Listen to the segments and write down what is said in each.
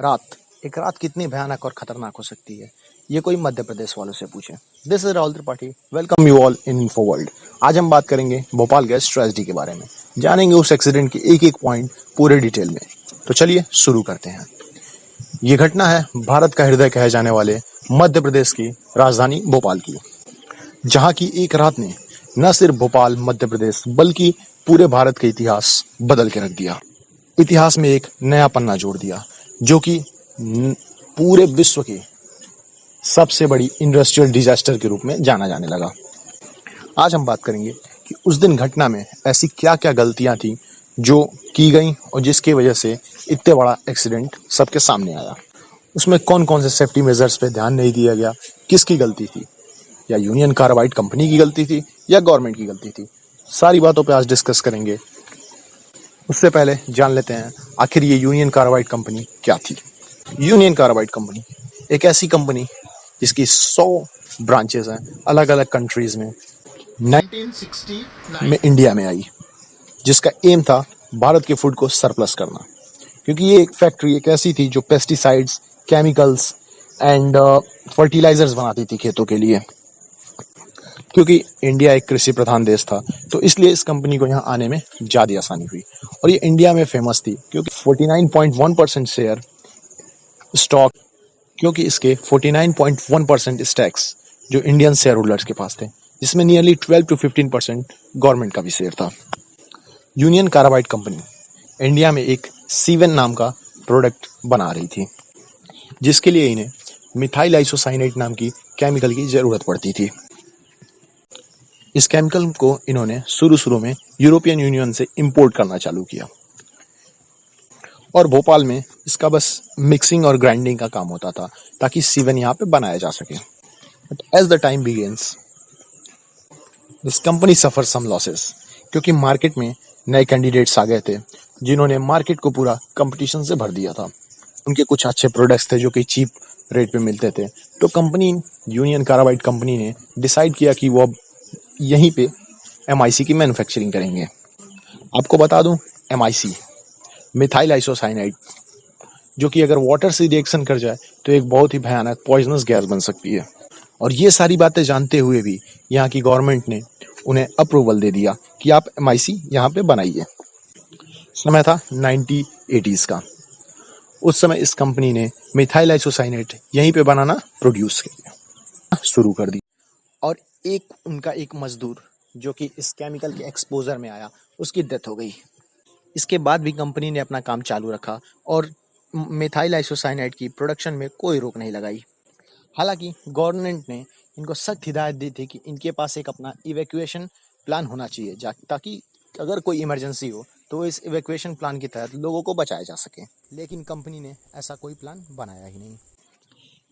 रात एक रात कितनी भयानक और खतरनाक हो सकती है, ये कोई मध्य प्रदेश वालों से पूछे। This is Rahul Tripathi, welcome you all in info world. आज हम बात करेंगे भोपाल गैस ट्रेजेडी के बारे में, जानेंगे उस एक्सीडेंट के एक एक पॉइंट पूरे डिटेल में। तो चलिए शुरू करते हैं। ये घटना है भारत का हृदय कहे जाने वाले मध्य प्रदेश की राजधानी भोपाल की, जहां की एक रात ने न सिर्फ भोपाल मध्य प्रदेश बल्कि पूरे भारत का इतिहास बदल के रख दिया। इतिहास में एक नया पन्ना जोड़ दिया, जो कि पूरे विश्व की सबसे बड़ी इंडस्ट्रियल डिजास्टर के रूप में जाना जाने लगा। आज हम बात करेंगे कि उस दिन घटना में ऐसी क्या क्या गलतियां थी जो की गई और जिसकी वजह से इतने बड़ा एक्सीडेंट सबके सामने आया। उसमें कौन कौन से सेफ्टी मेजर्स पे ध्यान नहीं दिया गया, किसकी गलती थी, या यूनियन कार्बाइड कंपनी की गलती थी या गवर्नमेंट की गलती थी, सारी बातों पे आज डिस्कस करेंगे। उससे पहले जान लेते हैं आखिर ये यूनियन कार्बाइड कंपनी क्या थी। यूनियन कार्बाइड कंपनी एक ऐसी कंपनी जिसकी 100 ब्रांचेस हैं अलग अलग कंट्रीज में। 1960 में इंडिया में आई, जिसका एम था भारत के फूड को सरप्लस करना, क्योंकि ये एक फैक्ट्री एक ऐसी थी जो पेस्टिसाइड्स, केमिकल्स एंड फर्टिलाइजर्स बनाती थी खेतों के लिए। क्योंकि इंडिया एक कृषि प्रधान देश था, तो इसलिए इस कंपनी को यहाँ आने में ज़्यादा आसानी हुई। और ये इंडिया में फेमस थी क्योंकि 49.1% शेयर स्टॉक, क्योंकि इसके 49.1% स्टैक्स जो इंडियन शेयर होल्डर्स के पास थे, जिसमें नियरली 12 to 15% गवर्नमेंट का भी शेयर था। यूनियन कार्बाइड कंपनी इंडिया में एक सीवेन नाम का प्रोडक्ट बना रही थी, जिसके लिए इन्हें मिथाइल आइसोसाइनेट नाम की केमिकल की जरूरत पड़ती थी। इस केमिकल को इन्होंने शुरू में यूरोपियन यूनियन से इंपोर्ट करना चालू किया और भोपाल में इसका बस मिक्सिंग और ग्राइंडिंग का काम होता था ताकि सीवन यहाँ पे बनाया जा सके। But as the time begins this company suffer some losses, क्योंकि मार्केट में नए कैंडिडेट्स आ गए थे जिन्होंने मार्केट को पूरा कंपटीशन से भर दिया था। उनके कुछ अच्छे प्रोडक्ट्स थे जो कि चीप रेट पे मिलते थे, तो कंपनी यूनियन कार्बाइड कंपनी ने डिसाइड किया कि वो अब यहीं पे MIC की मैन्युफैक्चरिंग करेंगे। आपको बता दूं, MIC मिथाइल आइसोसाइनाइड, जो कि अगर वाटर से रिएक्शन कर जाए तो एक बहुत ही भयानक पॉइजनस गैस बन सकती है। और ये सारी बातें जानते हुए भी यहाँ की गवर्नमेंट ने उन्हें अप्रूवल दे दिया कि आप MIC यहाँ पे बनाइए। समय था 1980s का। उस समय इस कंपनी ने मिथाइल आइसोसाइनेट यहीं पे बनाना प्रोड्यूस किया शुरू कर दी। और उनका एक मजदूर जो कि इस केमिकल के एक्सपोजर में आया, उसकी डेथ हो गई। इसके बाद भी कंपनी ने अपना काम चालू रखा और मिथाइल आइसोसाइनाइड की प्रोडक्शन में कोई रोक नहीं लगाई। हालांकि गवर्नमेंट ने इनको सख्त हिदायत दी थी कि इनके पास एक अपना इवैक्यूएशन प्लान होना चाहिए, ताकि अगर कोई इमरजेंसी हो तो इस इवैक्यूएशन प्लान के तहत लोगों को बचाया जा सके। लेकिन कंपनी ने ऐसा कोई प्लान बनाया ही नहीं।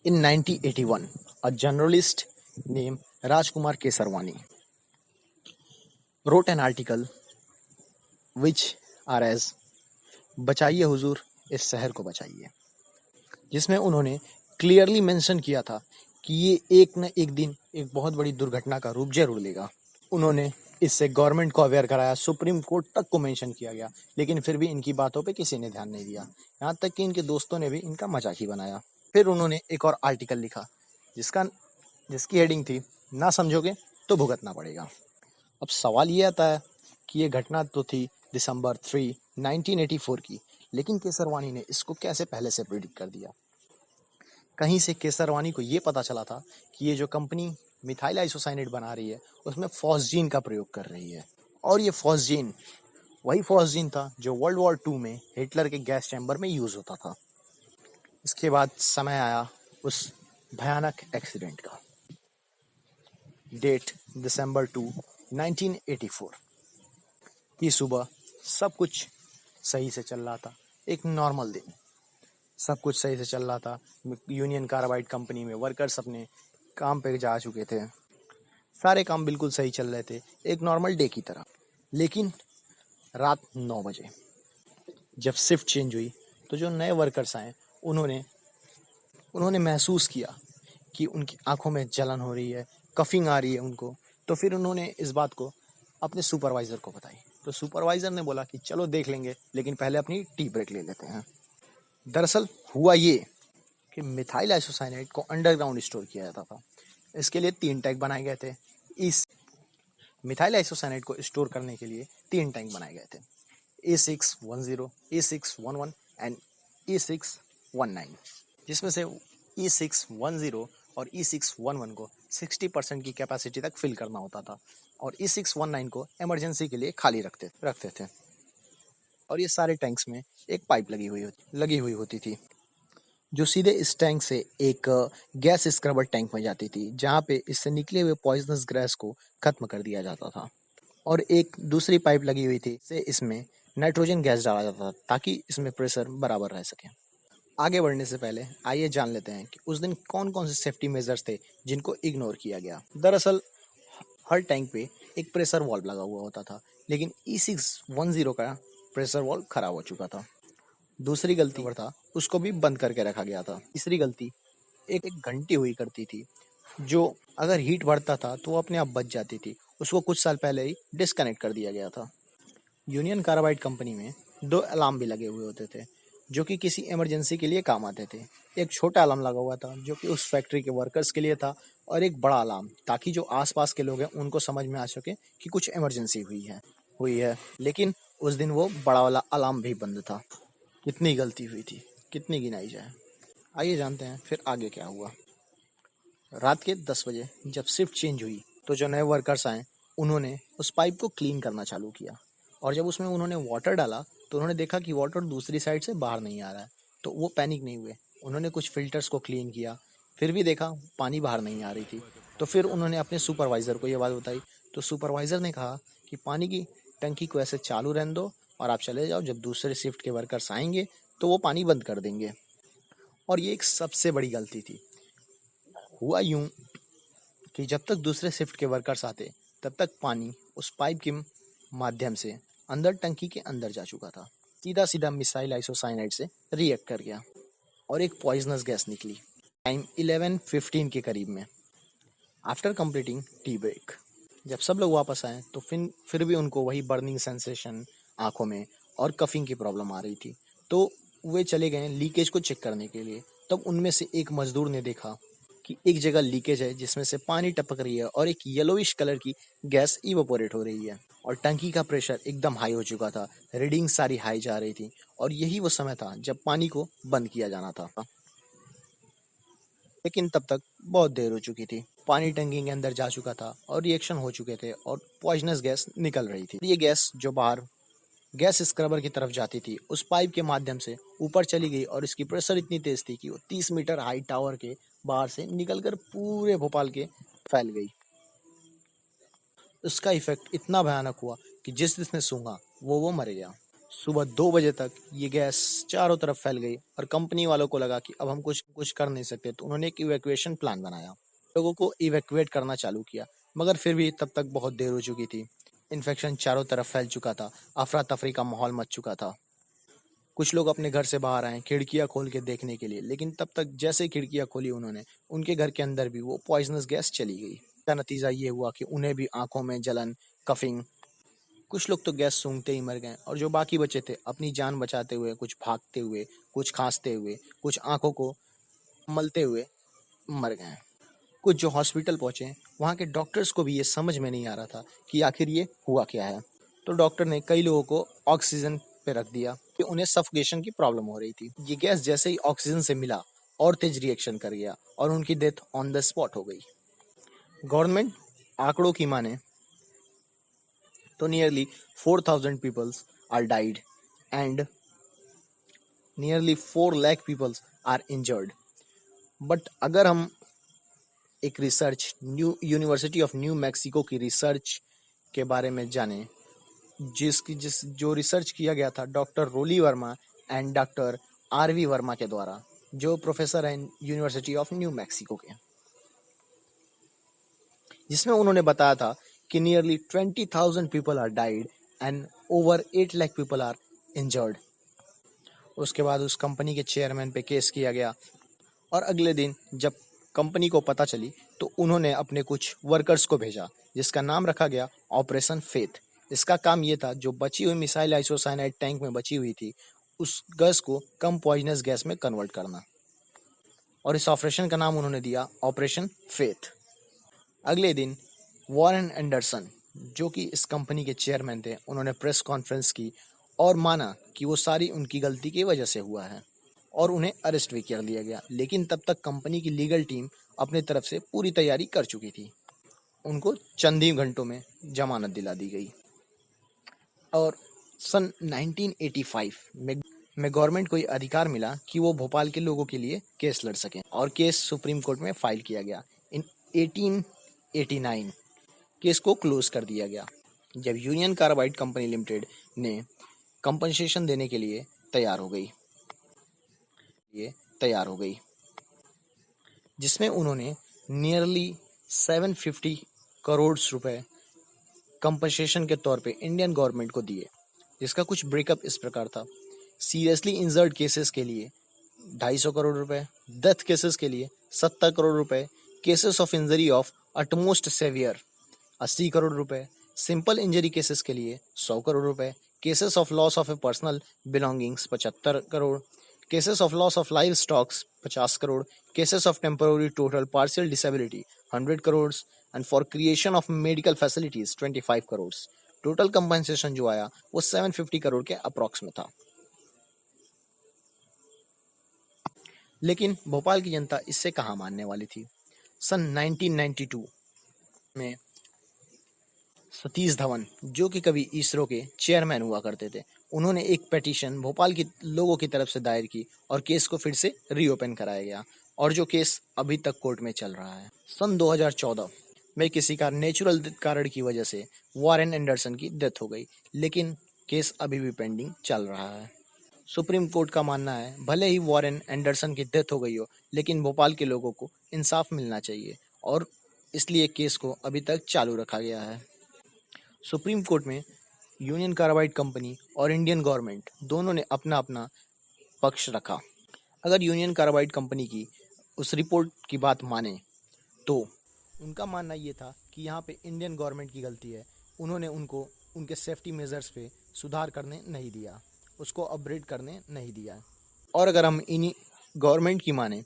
इन 1981 a journalist name Rajkumar Kesarwani wrote an article which are as बचाइए हुजूर इस शहर को बचाइए, जिसमें उन्होंने क्लियरली मेंशन किया था कि ये एक न एक दिन एक बहुत बड़ी दुर्घटना का रूप जरूर लेगा। उन्होंने इससे गवर्नमेंट को अवेयर कराया, सुप्रीम कोर्ट तक को मेंशन किया गया, लेकिन फिर भी इनकी बातों पे किसी ने ध्यान नहीं दिया। यहाँ तक कि इनके दोस्तों ने भी इनका मजाक ही बनाया। फिर उन्होंने एक और आर्टिकल लिखा जिसकी हेडिंग थी, ना समझोगे तो भुगतना पड़ेगा। अब सवाल ये आता है कि ये घटना तो थी दिसंबर 3, 1984 की, लेकिन केसरवानी ने इसको कैसे पहले से प्रिडिक्ट कर दिया। कहीं से केसरवानी को ये पता चला था कि ये जो कंपनी मिथाइल आइसोसाइनेट बना रही है उसमें फॉस्जीन का प्रयोग कर रही है, और ये फॉस्जीन वही फॉस्जीन था जो वर्ल्ड वॉर 2 में हिटलर के गैस चैम्बर में यूज होता था। इसके बाद समय आया उस भयानक एक्सीडेंट का। डेट दिसंबर 2, 1984 की सुबह सब कुछ सही से चल रहा था। एक नॉर्मल दिन, सब कुछ सही से चल रहा था। यूनियन कार्बाइड कंपनी में वर्कर्स अपने काम पे जा चुके थे, सारे काम बिल्कुल सही चल रहे थे, एक नॉर्मल डे की तरह। लेकिन रात 9 बजे जब शिफ्ट चेंज हुई तो जो नए वर्कर्स आए उन्होंने महसूस किया कि उनकी आंखों में जलन हो रही है, कफिंग आ रही है उनको। तो फिर उन्होंने इस बात को अपने सुपरवाइजर को बताई। तो सुपरवाइजर ने बोला कि चलो देख लेंगे, लेकिन पहले अपनी टी ब्रेक ले लेते हैं। दरअसल हुआ ये कि मिथाइल आइसोसाइनाइड को अंडरग्राउंड स्टोर किया जाता था। इसके लिए 3 टैंक बनाए गए थे। इस मिथाइल आइसोसाइनाइड को स्टोर करने के लिए 3 टैंक बनाए गए थे, A610, A611 एंड E619, जिसमें से E610 और E611 को 60% की कैपेसिटी तक फिल करना होता था और E619 को इमरजेंसी के लिए खाली रखते थे। और ये सारे टैंक्स में एक पाइप लगी हुई होती थी, जो सीधे इस टैंक से एक गैस स्क्रबर टैंक में जाती थी, जहाँ पे इससे निकले हुए पॉइजनस गैस को खत्म कर दिया जाता था। और एक दूसरी पाइप लगी हुई थी, से इसमें नाइट्रोजन गैस डाला जाता था ताकि इसमें प्रेशर बराबर रह सके। आगे बढ़ने से पहले आइए जान लेते हैं कि उस दिन कौन कौन से सेफ्टी मेजर्स थे जिनको इग्नोर किया गया। दरअसल हर टैंक पे एक प्रेशर वाल्व लगा हुआ होता था, लेकिन E610 का प्रेशर वाल्व खराब हो चुका था। दूसरी गलती था, उसको भी बंद करके रखा गया था। तीसरी गलती, एक घंटी हुई करती थी, जो अगर हीट बढ़ता था तो वो अपने आप बच जाती थी। उसको कुछ साल पहले ही डिस्कनेक्ट कर दिया गया था। यूनियन कार्बाइड कंपनी में 2 अलार्म भी लगे हुए होते थे, जो कि किसी इमरजेंसी के लिए काम आते थे। एक छोटा अलार्म लगा हुआ था जो कि उस फैक्ट्री के वर्कर्स के लिए था, और एक बड़ा अलार्म ताकि जो आसपास के लोग हैं उनको समझ में आ सके कि कुछ इमरजेंसी हुई है। लेकिन उस दिन वो बड़ा वाला अलार्म भी बंद था। कितनी गलती हुई थी, कितनी गिनाई जाए। आइए जानते हैं फिर आगे क्या हुआ। रात के 10 बजे जब शिफ्ट चेंज हुई तो जो नए वर्कर्स आए उन्होंने उस पाइप को क्लीन करना चालू किया, और जब उसमें उन्होंने वाटर डाला तो उन्होंने देखा कि वाटर दूसरी साइड से बाहर नहीं आ रहा है। तो वो पैनिक नहीं हुए, उन्होंने कुछ फिल्टर्स को क्लीन किया, फिर भी देखा पानी बाहर नहीं आ रही थी। तो फिर उन्होंने अपने सुपरवाइज़र को ये बात बताई, तो सुपरवाइज़र ने कहा कि पानी की टंकी को ऐसे चालू रहने दो और आप चले जाओ, जब दूसरे शिफ्ट के वर्कर्स आएंगे तो वो पानी बंद कर देंगे। और ये एक सबसे बड़ी गलती थी। हुआ यूं कि जब तक दूसरे शिफ्ट के वर्कर्स आते तब तक पानी उस पाइप के माध्यम से अंदर टंकी के अंदर जा चुका था, सीधा सीधा मिसाइल आइसोसाइनाइड से रिएक्ट कर गया और एक पॉइजनस गैस निकली। टाइम 11:15 के करीब में, आफ्टर कंप्लीटिंग टी ब्रेक, जब सब लोग वापस आए तो फिर भी उनको वही बर्निंग सेंसेशन आंखों में और कफिंग की प्रॉब्लम आ रही थी। तो वे चले गए लीकेज को चेक करने के लिए। तब उनमें से एक मजदूर ने देखा कि एक जगह लीकेज है जिसमें से पानी टपक रही है और एक येलोइश कलर की गैस इवोपोरेट हो रही है, और टंकी का प्रेशर एकदम हाई हो चुका था, रीडिंग सारी हाई जा रही थी, और यही वो समय था जब पानी को बंद किया जाना था। लेकिन तब तक बहुत देर हो चुकी थी। पानी टंकी के अंदर जा चुका था और रिएक्शन हो चुके थे और पॉइजनस गैस निकल रही थी। ये गैस जो बाहर गैस स्क्रबर की तरफ जाती थी, उस पाइप के माध्यम से ऊपर चली गई और इसकी प्रेशर इतनी तेज थी कि वो 30 मीटर हाई टावर के बाहर से निकलकर पूरे भोपाल के फैल गई। इसका इफेक्ट इतना भयानक हुआ कि जिसने सूंघा वो मर गया। सुबह 2 बजे तक ये गैस चारों तरफ फैल गई और कंपनी वालों को लगा कि अब हम कुछ कर नहीं सकते, तो उन्होंने एक इवैक्यूएशन प्लान बनाया, लोगों को इवैक्यूएट करना चालू किया। मगर फिर भी तब तक बहुत देर हो चुकी थी। इन्फेक्शन चारों तरफ फैल चुका था, अफरा तफरी का माहौल मच चुका था। कुछ लोग अपने घर से बाहर आए खिड़कियां खोल के देखने के लिए, लेकिन तब तक जैसे ही खिड़कियां खोली उन्होंने, उनके घर के अंदर भी वो पॉइजनस गैस चली गई। इसका नतीजा ये हुआ कि उन्हें भी आंखों में जलन, कफिंग, कुछ लोग तो गैस सूंघते ही मर गए, और जो बाकी बचे थे अपनी जान बचाते हुए, कुछ भागते हुए, कुछ खांसते हुए, कुछ आंखों को मलते हुए मर गए। कुछ जो हॉस्पिटल पहुंचे, वहां के डॉक्टर्स को भी ये समझ में नहीं आ रहा था कि आखिर ये हुआ क्या है। तो डॉक्टर ने कई लोगों को ऑक्सीजन पे रख दिया कि उन्हें सफोकेशन की प्रॉब्लम हो रही थी। ये गैस जैसे ही ऑक्सीजन से मिला और तेज रिएक्शन कर गया और उनकी डेथ ऑन द स्पॉट हो गई। गवर्नमेंट आंकड़ों की माने तो nearly 4,000 peoples are died and nearly 4 lakh peoples are injured. But अगर हम एक research new university of new Mexico की रिसर्च के बारे में जाने, जिस जो रिसर्च किया गया था doctor Roli Verma and doctor R V Verma के द्वारा, जो प्रोफेसर हैं यूनिवर्सिटी ऑफ न्यू मैक्सिको के, जिसमें उन्होंने बताया था कि nearly 20,000 people are died and over 8 lakh people are injured. उसके बाद उस कंपनी के चेयरमैन पे केस किया गया, और अगले दिन जब कंपनी को पता चली तो उन्होंने अपने कुछ वर्कर्स को भेजा, जिसका नाम रखा गया ऑपरेशन फेथ। इसका काम ये था, जो बची हुई मिसाइल आइसोसाइनाइड टैंक में बची हुई थी उस गैस को कम पॉइजनस गैस में कन्वर्ट करना। और इस ऑपरेशन का नाम उन्होंने दिया ऑपरेशन फेथ। अगले दिन वॉरेन एंडरसन, जो कि इस कंपनी के चेयरमैन थे, उन्होंने प्रेस कॉन्फ्रेंस की और माना कि वो सारी उनकी गलती की वजह से हुआ है और उन्हें अरेस्ट भी कर लिया गया। लेकिन तब तक कंपनी की लीगल टीम अपनी तरफ से पूरी तैयारी कर चुकी थी। उनको चंद ही घंटों में जमानत दिला दी गई और सन 1985 में गवर्नमेंट को ये अधिकार मिला कि वो भोपाल के लोगों के लिए केस लड़ सकें और केस सुप्रीम कोर्ट में फाइल किया गया। इन 1889 केस को क्लोज कर दिया गया जब यूनियन कार्बाइड कंपनी लिमिटेड ने कंपनसेशन देने के लिए तैयार हो गई, जिसमें उन्होंने नियरली 750 करोड़ रुपए कंपनसेशन के तौर पे इंडियन गवर्नमेंट को दिए, जिसका कुछ ब्रेकअप इस प्रकार था। सीरियसली इंजर्ड केसेस के लिए 250 करोड़ रुपए, डेथ केसेस के लिए 70 करोड़ रुपए, cases of injury of utmost severe 80 crore रुपए, सिंपल इंजरी केसेस के लिए 100 करोड़ रुपए, cases of loss of a personal belongings 75 crore, cases of loss of live stocks 50 crore, cases of temporary total partial disability 100 crore and for creation of medical facilities 25 crore. Total compensation जो आया वो 750 करोड़ के approx में था। लेकिन भोपाल की जनता इससे कहाँ मानने वाली थी। सन 1992 में सतीश धवन, जो कि कभी इसरो के चेयरमैन हुआ करते थे, उन्होंने एक पिटीशन भोपाल के लोगों की तरफ से दायर की और केस को फिर से रीओपन कराया गया और जो केस अभी तक कोर्ट में चल रहा है। सन 2014 में किसी का नेचुरल कारण की वजह से वॉरेन एंडरसन की डेथ हो गई, लेकिन केस अभी भी पेंडिंग चल रहा है। सुप्रीम कोर्ट का मानना है भले ही वॉरेन एंडरसन की डेथ हो गई हो, लेकिन भोपाल के लोगों को इंसाफ मिलना चाहिए और इसलिए केस को अभी तक चालू रखा गया है। सुप्रीम कोर्ट में यूनियन कार्बाइड कंपनी और इंडियन गवर्नमेंट दोनों ने अपना अपना पक्ष रखा। अगर यूनियन कार्बाइड कंपनी की उस रिपोर्ट की बात माने तो उनका मानना ये था कि यहाँ पे इंडियन गवर्नमेंट की गलती है, उन्होंने उनको उनके सेफ्टी मेजर्स पे सुधार करने नहीं दिया, उसको अपग्रेड करने नहीं दिया। और अगर हम इन्हीं गवर्नमेंट की माने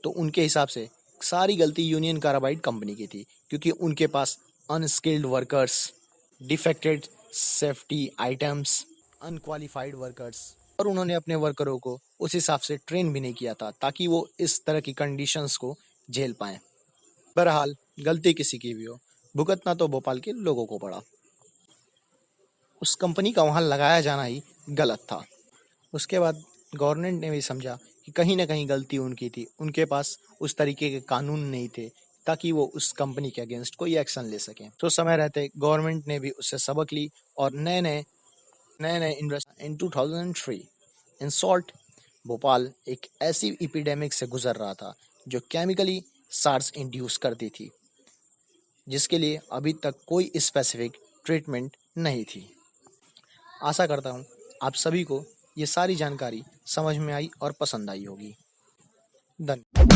तो उनके हिसाब से सारी गलती यूनियन कार्बाइड कंपनी की थी, क्योंकि उनके पास unskilled workers, defected safety items, unqualified workers, और उन्होंने अपने वर्करों को उस हिसाब से ट्रेन भी नहीं किया था ताकि वो इस तरह की कंडीशंस को झेल पाएं। बहरहाल गलती किसी की भी हो, भुगतना तो भोपाल के लोगों को पड़ा। उस कंपनी का वहाँ लगाया जाना ही गलत था। उसके बाद गवर्नमेंट ने भी समझा कि कहीं ना कहीं गलती उनकी थी, उनके पास उस तरीके के कानून नहीं थे ताकि वो उस कंपनी के अगेंस्ट कोई एक्शन ले सकें। तो समय रहते गवर्नमेंट ने भी उससे सबक ली और नए नए invest in 2003। In short, Bhopal एक ऐसी एपिडेमिक से गुजर रहा था जो केमिकली सार्स इंड्यूस करती थी, जिसके लिए अभी तक कोई स्पेसिफिक ट्रीटमेंट नहीं थी। आशा करता हूँ आप सभी को ये सारी जानकारी समझ में आई और पसंद आई होगी। धन्यवाद।